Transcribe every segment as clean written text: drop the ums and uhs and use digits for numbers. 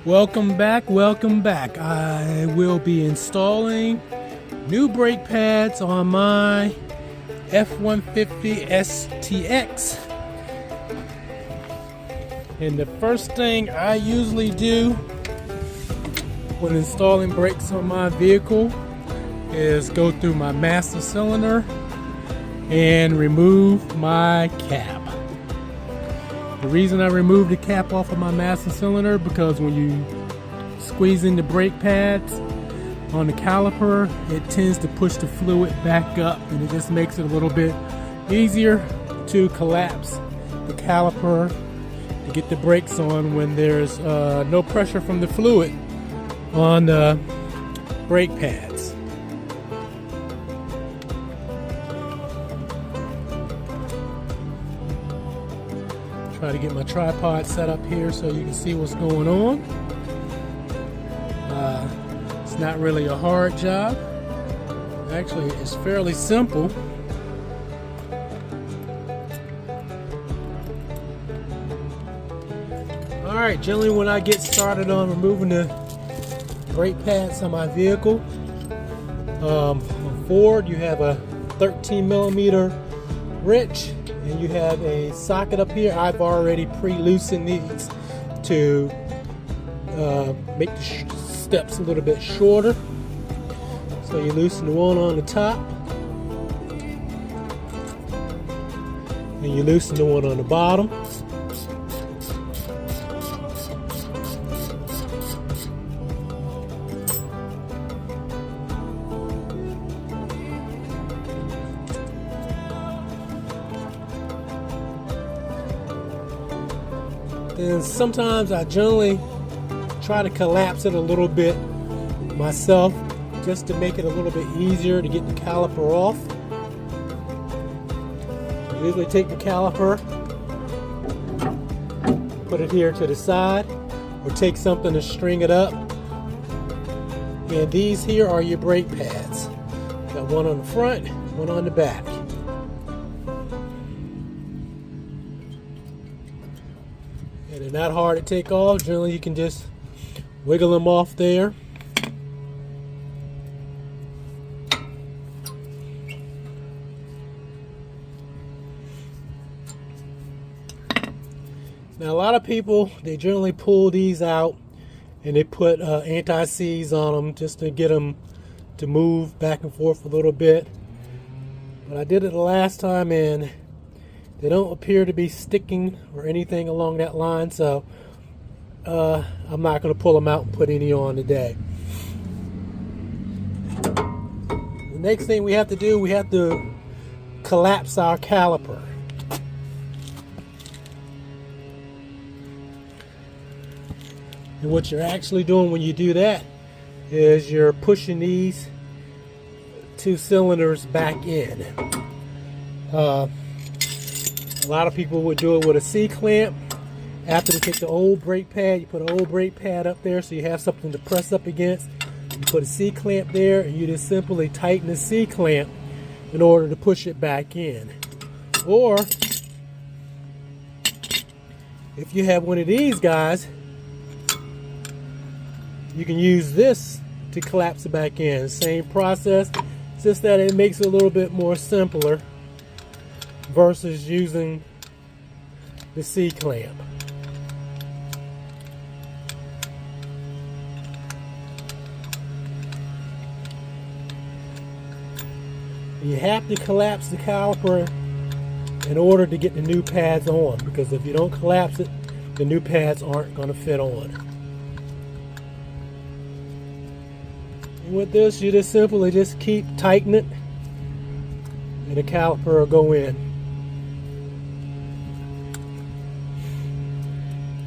Welcome back, welcome back. I will be installing new brake pads on my F150 STX. And the first thing I usually do when installing brakes on my vehicle is go through my master cylinder and remove my cap. The reason I removed the cap off of my master cylinder because when you squeeze in the brake pads on the caliper, it tends to push the fluid back up, and it just makes it a little bit easier to collapse the caliper to get the brakes on when there's no pressure from the fluid on the brake pads. Try to get my tripod set up here so you can see what's going on. It's not really a hard job. Actually, it's fairly simple. Alright, generally when I get started on removing the brake pads on my vehicle, on Ford you have a 13mm wrench and you have a socket up here. I've already pre-loosened these to make the steps a little bit shorter. So you loosen the one on the top and you loosen the one on the bottom. And sometimes I generally try to collapse it a little bit myself just to make it a little bit easier to get the caliper off. I usually take the caliper, put it here to the side, or take something to string it up. And these here are your brake pads. Got one on the front, one on the back. And they're not hard to take off. Generally you can just wiggle them off there. Now a lot of people, they generally pull these out and they put anti-seize on them just to get them to move back and forth a little bit. But I did it the last time and they don't appear to be sticking or anything along that line, so I'm not going to pull them out and put any on today. The next thing we have to do, we have to collapse our caliper. And what you're actually doing when you do that is you're pushing these two cylinders back in. A lot of people would do it with a C-clamp. After they take the old brake pad, you put an old brake pad up there so you have something to press up against. You put a C-clamp there and you just simply tighten the C-clamp in order to push it back in. Or if you have one of these guys, you can use this to collapse it back in. Same process, it's just that it makes it a little bit more simpler versus using the C-clamp. You have to collapse the caliper in order to get the new pads on, because if you don't collapse it, the new pads aren't going to fit on. And with this, you just simply just keep tightening it and the caliper will go in.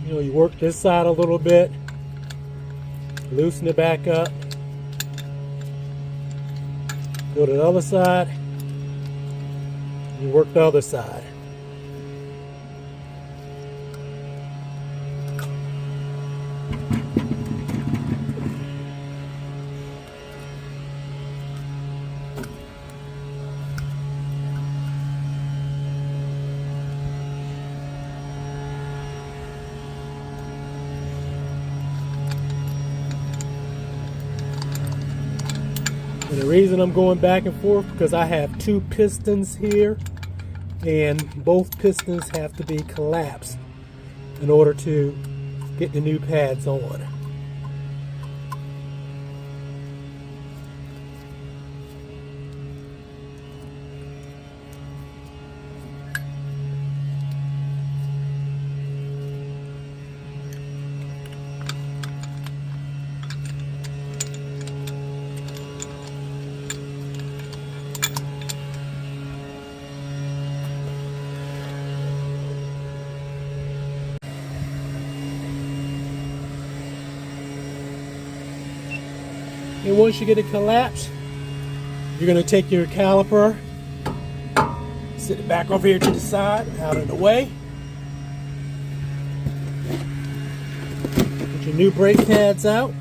You know, you work this side a little bit, loosen it back up, go to the other side, you work the other side. The reason I'm going back and forth because I have two pistons here, and both pistons have to be collapsed in order to get the new pads on. And once you get it collapsed, you're going to take your caliper, sit it back over here to the side, out of the way. Put your new brake pads out.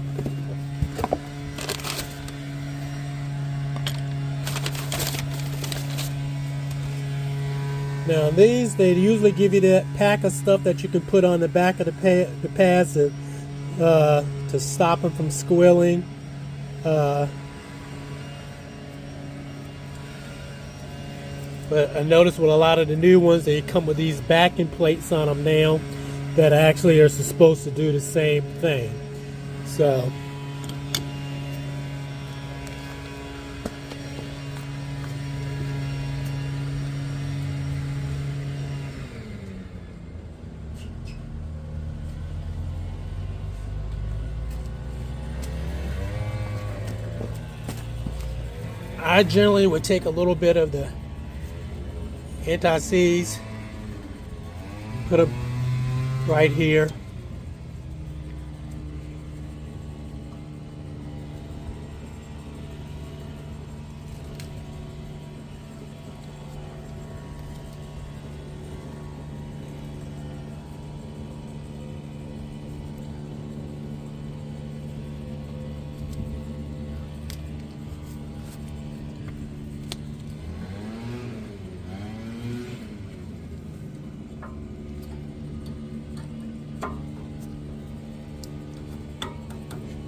Now these, they usually give you that pack of stuff that you can put on the back of the pads to stop them from squealing. But I noticed with a lot of the new ones, they come with these backing plates on them now that actually are supposed to do the same thing. So I generally would take a little bit of the anti-seize, put them right here.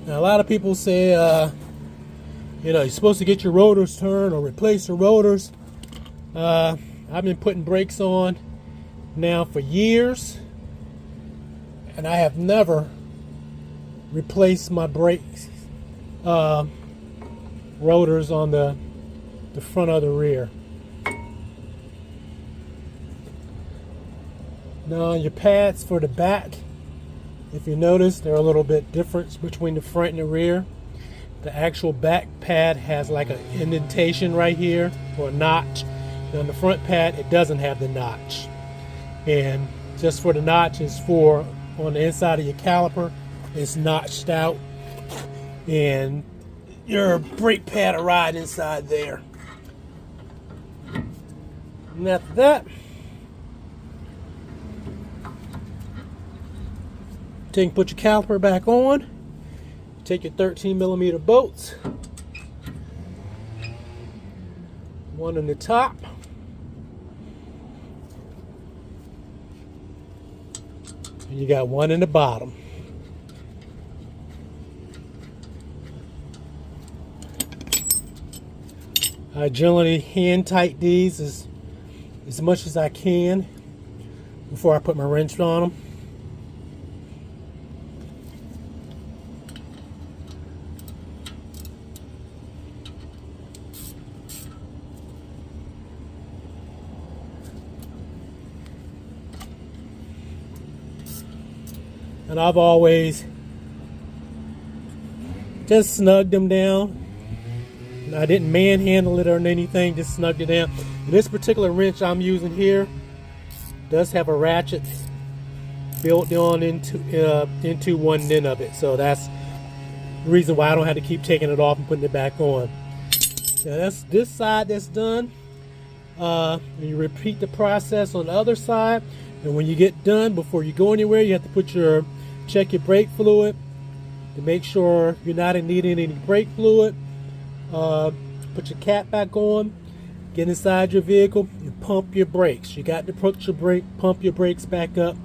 Now, a lot of people say, you're supposed to get your rotors turned or replace the rotors. I've been putting brakes on now for years, and I have never replaced my brakes rotors on the front of the rear. Now, on your pads for the back, if you notice, they're a little bit different between the front and the rear. The actual back pad has like an indentation right here, or a notch. And on the front pad, it doesn't have the notch. And just for the notch is for on the inside of your caliper, it's notched out. And your brake pad will ride inside there. And after that, you can put your caliper back on, take your 13mm bolts, one on the top, and you got one in the bottom. I generally hand tight these as much as I can before I put my wrench on them. And I've always just snugged them down. I didn't manhandle it or anything, just snugged it down. This particular wrench I'm using here does have a ratchet built on into one end of it. So that's the reason why I don't have to keep taking it off and putting it back on. Now that's this side that's done. You repeat the process on the other side. And when you get done, before you go anywhere, you have to check your brake fluid to make sure you're not needing any brake fluid. Put your cap back on, get inside your vehicle, and pump your brakes. You got to pump your brakes back up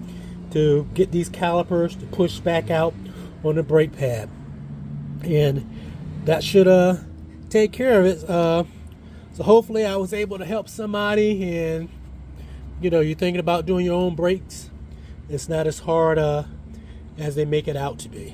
to get these calipers to push back out on the brake pad. And that should take care of it. So hopefully I was able to help somebody, and you're thinking about doing your own brakes. It's not as hard as they make it out to be.